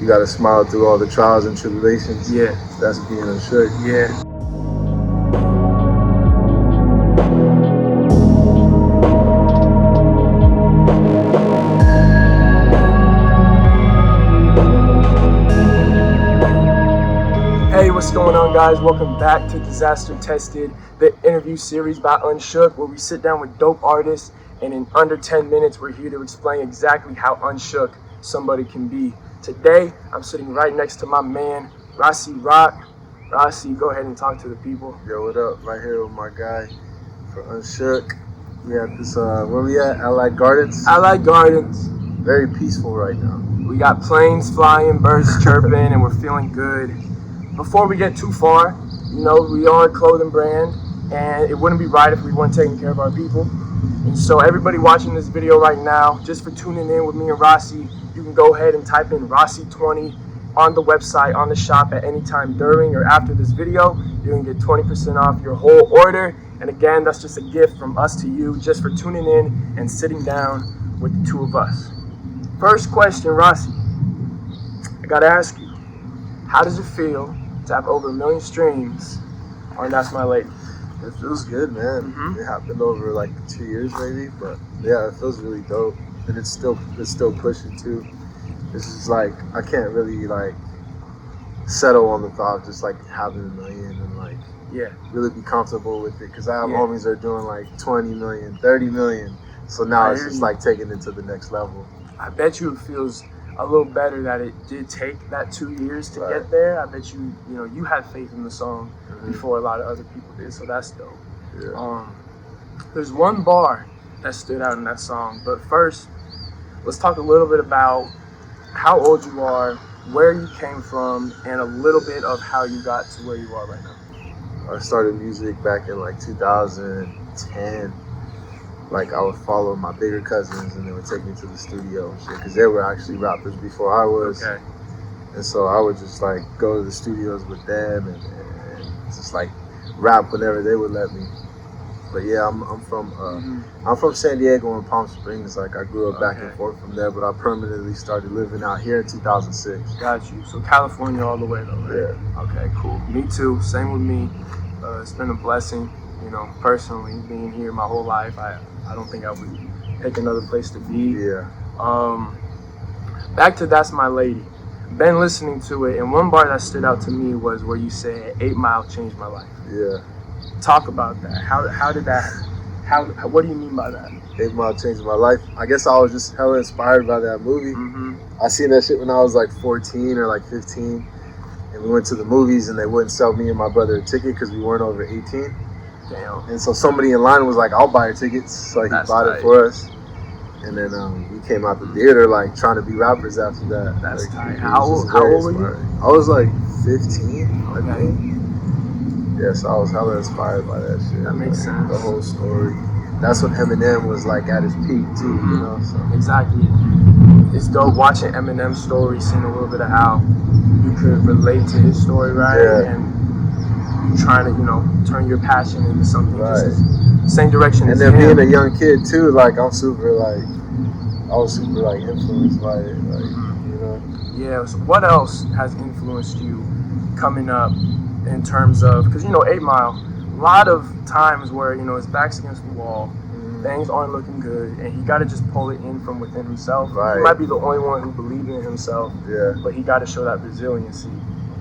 you gotta smile through all the trials and tribulations. Yeah. That's being UNSHOOK. Yeah. Hey, what's going on, guys? Welcome back to Disaster Tested, the interview series by UNSHOOK, where we sit down with dope artists, and in under 10 minutes, we're here to explain exactly how unshook somebody can be. Today, I'm sitting right next to my man, Rossi Rock. Rossi, go ahead and talk to the people. Yo, what up? Right here with my guy for UNSHOOK. We at this, where we at? Allied Gardens. Allied Gardens. Very peaceful right now. We got planes flying, birds chirping, and we're feeling good. Before we get too far, we are a clothing brand, and it wouldn't be right if we weren't taking care of our people. And so everybody watching this video right now, just for tuning in with me and Rossi, you can go ahead and type in Rossi20 on the website, on the shop at any time during or after this video. You can get 20% off your whole order. And again, that's just a gift from us to you, just for tuning in and sitting down with the two of us. First question, Rossi, I gotta ask you, how does it feel to have over 1 million streams on That's My Lady? It feels good, man. Mm-hmm. It happened over like 2 years maybe, but yeah, it feels really dope. And it's still pushing too. It's just like, I can't really like settle on the thought of just like having 1 million and like really be comfortable with it. Cause I have homies that are doing like 20 million, 30 million. So now it's just like taking it to the next level. I bet you it feels a little better that it did take that 2 years to get there. I bet you had faith in the song before a lot of other people did, so that's dope. Yeah. There's one bar that stood out in that song, but first, let's talk a little bit about how old you are, where you came from, and a little bit of how you got to where you are right now. I started music back in like 2010. Like, I would follow my bigger cousins and they would take me to the studio and shit, because they were actually rappers before I was. Okay. And so I would just like go to the studios with them and just like rap whenever they would let me. But yeah, I'm from San Diego and Palm Springs. Like, I grew up back and forth from there, but I permanently started living out here in 2006. Got you. So California all the way though, right? Yeah. Okay, cool. Me too. Same with me. It's been a blessing, personally, being here my whole life. I don't think I would pick another place to be. Yeah. Back to That's My Lady. Been listening to it, and one bar that stood out to me was where you said 8 Mile changed my life. Yeah. Talk about that. How did that, what do you mean by that? 8 Mile changed my life. I guess I was just hella inspired by that movie. Mm-hmm. I seen that shit when I was like 14 or like 15. And we went to the movies and they wouldn't sell me and my brother a ticket because we weren't over 18. Damn. And so somebody in line was like, I'll buy your tickets. So he bought it for us. And then we came out the theater like trying to be rappers after that. That's like, tight. How old were you? I was like 15, Okay. I think. Yeah, so I was hella inspired by that shit. That makes sense. The whole story. That's when Eminem was like at his peak too, So. Exactly. It's dope watching Eminem's story, seeing a little bit of how you could relate to his story, right? Yeah. And trying to, turn your passion into something just same direction as him. And then being a him. young kid too, like I was super influenced by it, Yeah, so what else has influenced you coming up in terms of, because 8 Mile, a lot of times where his back's against the wall, things aren't looking good, and he got to just pull it in from within himself. Right. He might be the only one who believes in himself, Yeah. but he got to show that resiliency.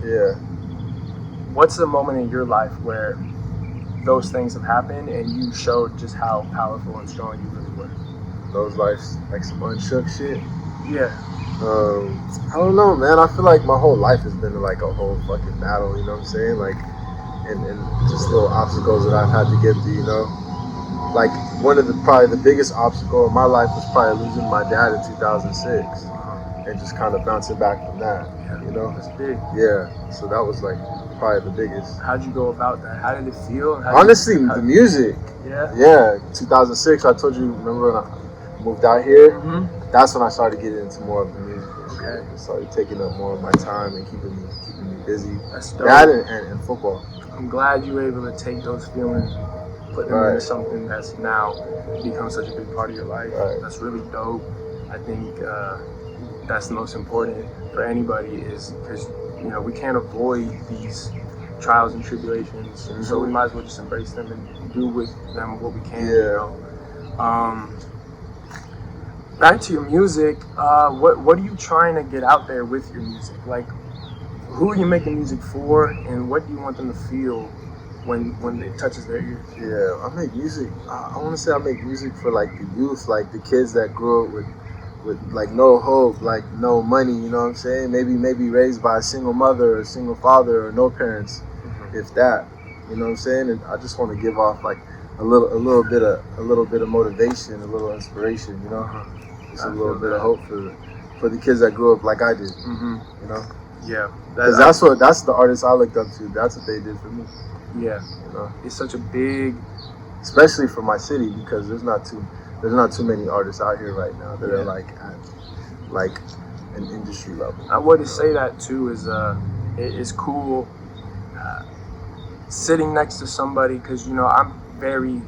Yeah. What's the moment in your life where those things have happened and you showed just how powerful and strong you really were? Those like some UNSHOOK shit. Yeah. I don't know, man. I feel like my whole life has been like a whole fucking battle, you know what I'm saying? Like, and just little obstacles that I've had to get through, Like, probably the biggest obstacle in my life was probably losing my dad in 2006 and just kind of bouncing back from that, That's big. Yeah, so that was like probably the biggest. How'd you go about that? How did it feel? Honestly, the music. Yeah? Yeah, 2006, I told you, remember when I moved out here? Mm-hmm. That's when I started getting into more of the music. Okay. I started taking up more of my time and keeping me busy. That's dope. That and football. I'm glad you were able to take those feelings, put them into something that's now become such a big part of your life. Right. That's really dope. I think that's the most important for anybody, is because we can't avoid these trials and tribulations, so we might as well just embrace them and do with them what we can. Back to your music, what are you trying to get out there with your music? Like, who are you making music for, and what do you want them to feel when it touches their ears? Yeah, I make music. I want to say I make music for like the youth, like the kids that grew up with like no hope, like no money. You know what I'm saying? Maybe raised by a single mother or a single father or no parents, if that. You know what I'm saying? And I just want to give off like a little bit of motivation, a little inspiration. You know, just a little bit of hope for the kids that grew up like I did. You know? Yeah, because that's the artists I looked up to. That's what they did for me. Yeah, it's such a big, especially for my city, because there's not too many artists out here right now that are like at like an industry level. I would say that too is it's cool sitting next to somebody, because I'm very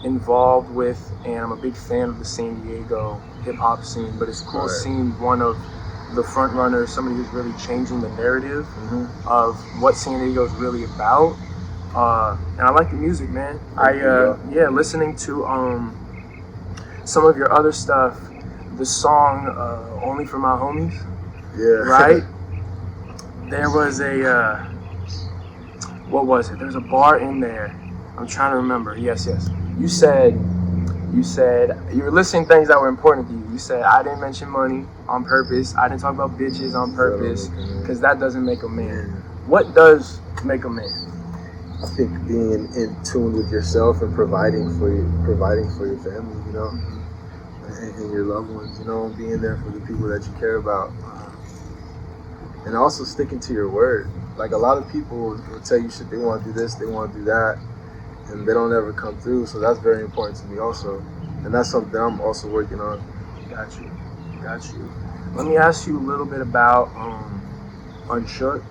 involved with, and I'm a big fan of the San Diego hip hop scene. But it's cool seeing one of the front runners, somebody who's really changing the narrative of what San Diego is really about. And I like the music, man. Listening to some of your other stuff, the song "Only for My Homies." Yeah. Right. There was what was it? There's a bar in there. I'm trying to remember. Yes. You said you were listing things that were important to you. You said, I didn't mention money on purpose. I didn't talk about bitches on purpose, because that doesn't make a man. What does make a man? I think being in tune with yourself and providing for your family, and your loved ones, being there for the people that you care about, and also sticking to your word. Like, a lot of people will tell you shit, they want to do this, they want to do that, and they don't ever come through. So that's very important to me also, and that's something I'm also working on. Got you. Let me ask you a little bit about UNSHOOK.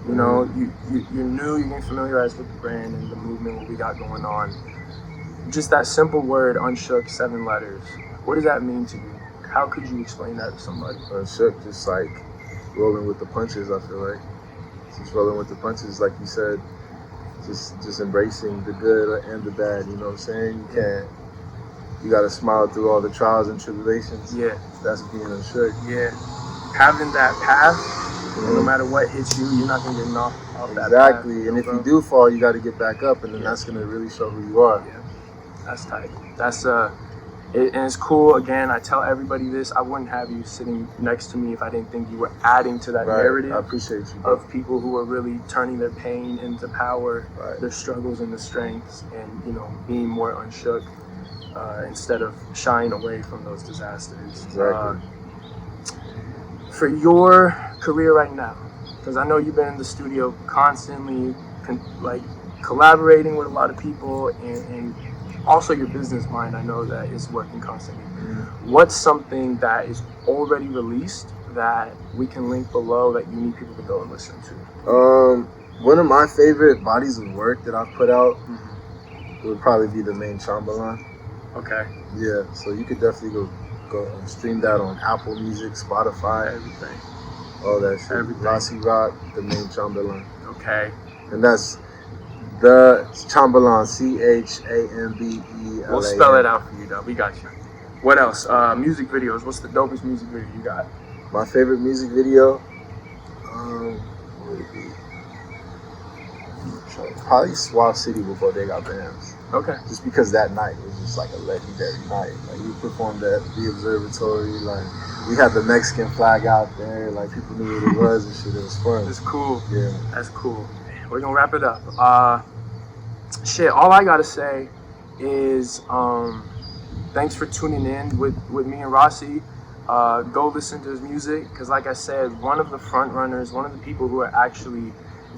You're new, you're getting familiarized with the brand and the movement, what we got going on. Just that simple word, UNSHOOK, 7 letters. What does that mean to you? How could you explain that to somebody? UNSHOOK, just like rolling with the punches, I feel like. Just rolling with the punches, like you said. Just embracing the good and the bad, you know what I'm saying? You gotta smile through all the trials and tribulations. Yeah. That's being UNSHOOK. Yeah. Having that path, no matter what hits you, you're not gonna get knocked off that path. Exactly. And if you do fall, you gotta get back up, and then that's gonna really show who you are. Yeah. That's tight. And it's cool. Again, I tell everybody this. I wouldn't have you sitting next to me if I didn't think you were adding to that narrative. I appreciate you, bro. Of people who are really turning their pain into power, their struggles into strengths, and being more unshook instead of shying away from those disasters. Exactly. For your career right now, because I know you've been in the studio constantly, collaborating with a lot of people, and also your business mind, I know that is working constantly. What's something that is already released that we can link below that you need people to go and listen to? One of my favorite bodies of work that I've put out would probably be the main Chambalan. Okay. Yeah, so you could definitely go and stream that on Apple Music, Spotify, everything. All that shit. Everything. Rossi Rock, the main Chambalan. Okay. And that's the Chambalan, CHAMBELAN. We'll spell it out for you, though. We got you. What else? Music videos. What's the dopest music video you got? My favorite music video? What would it be? Probably Swap City with Bodega Bands. Okay. Just because that night was just like a legendary night. Like, we performed at the observatory. Like, we had the Mexican flag out there. Like, people knew what it was and shit. It was fun. It's cool. Yeah. That's cool. We're gonna wrap it up. All I gotta say is thanks for tuning in with me and Rossi. Go listen to his music, because like I said, one of the front runners, one of the people who are actually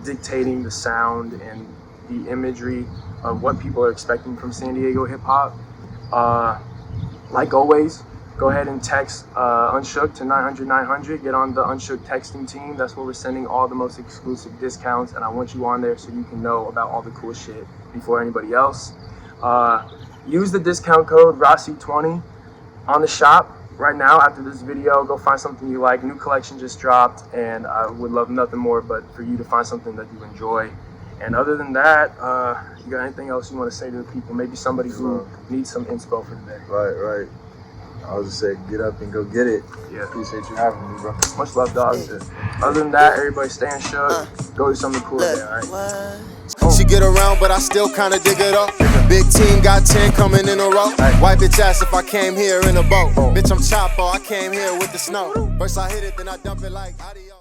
dictating the sound and the imagery of what people are expecting from San Diego hip hop. Like always, go ahead and text UNSHOOK to 900-900. Get on the UNSHOOK texting team. That's where we're sending all the most exclusive discounts, and I want you on there so you can know about all the cool shit before anybody else. Use the discount code Rossi20 on the shop. right now, after this video, go find something you like. New collection just dropped, and I would love nothing more but for you to find something that you enjoy. And other than that, you got anything else you want to say to the people? Maybe somebody who needs some inspo for today. Right. I was just saying, get up and go get it. Yeah. Appreciate you having me, bro. Much love, dog. Other than that, everybody stay shook. Go do something cool today, all right? She get around, but I still kinda dig it up. Big team got 10 coming in a row. Wipe bitch ass if I came here in a boat. Bitch, I'm Chopper, I came here with the snow. First I hit it, then I dump it like adios.